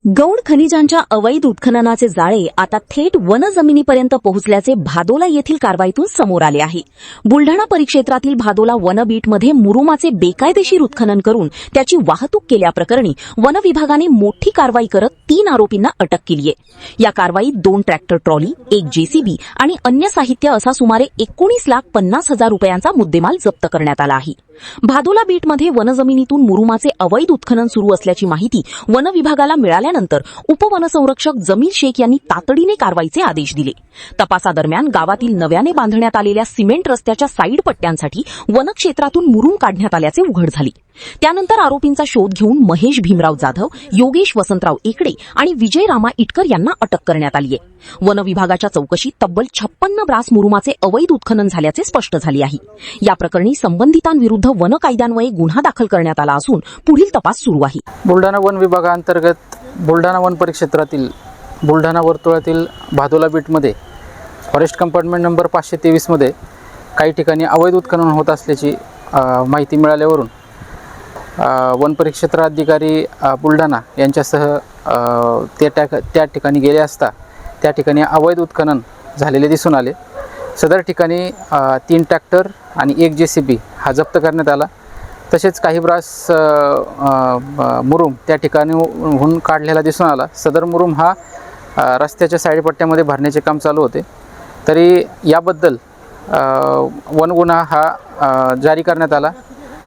गौण खनिजांच्या अवैध उत्खननाचे जाळे आता थेट वनजमिनीपर्यंत पोहोचल्याचे भादोला येथील कारवाईतून समोर आले आहे। बुलढाणा परिक्षेत्रातील भादोला वनबीटमध्ये मुरुमाचे बेकायदेशीर उत्खनन करून त्याची वाहतूक केल्याप्रकरणी वन विभागाने मोठी कारवाई करत 3 आरोपींना अटक केली आहे। या कारवाईत 2 ट्रॅक्टर ट्रॉली, 1 जेसीबी आणि अन्य साहित्य असा सुमारे 19,50,000 रुपयांचा मुद्देमाल जप्त करण्यात आला आहे। भादोला बीटमध्ये वनजमिनीतून मुरुमाचे अवैध उत्खनन सुरू असल्याची माहिती वन विभागाला मिळाल्यानंतर उपवनसंरक्षक जमील शेख यांनी तातडीने कारवाईचे आदेश दिले। तपासादरम्यान गावातील नव्याने बांधण्यात आलेल्या सिमेंट रस्त्याच्या साईड पट्ट्यांसाठी वनक्षेत्रातून मुरुम काढण्यात आल्याचे उघड झाले। त्यानंतर आरोपींचा शोध घेऊन महेश भीमराव जाधव, योगेश वसंतराव एकडे आणि विजय रामा इटकर यांना अटक करण्यात आली आहे। वन विभागाच्या चौकशीत तब्बल 56 ब्रास मुरुमाचे अवैध उत्खनन झाल्याचे स्पष्ट झाले आहे। या प्रकरणी संबंधितांविरुद्ध वन कायद्यान्वये गुन्हा दाखल करण्यात आला असून पुढील तपास सुरू आहे। बुलढाणा वन विभागांतर्गत बुलढाणा वन परिक्षेत्रातील बुलढाणा वर्तुळातील भादोला बीटमध्ये फॉरेस्ट कंपार्टमेंट नंबर 523 मध्ये काही ठिकाणी अवैध उत्खनन होत असल्याची माहिती मिळाल्यावरून वन परिक्षेत्र अधिकारी बुलढाणा यांच्यासह त्या ठिकाणी गेले असता त्या ठिकाणी अवैध उत्खनन झालेले दिसून आले। सदर ठिकाणी 3 ट्रॅक्टर आणि 1 जेसीबी हा जप्त करण्यात आला। तसेच काही ब्रास मुरुम त्या ठिकाणीहून काढलेला दिसून आला। सदर मुरुम हा रस्त्याच्या साईडपट्ट्यामध्ये भरण्याचे काम चालू होते, तरी याबद्दल वन गुन्हा हा जारी करण्यात आला।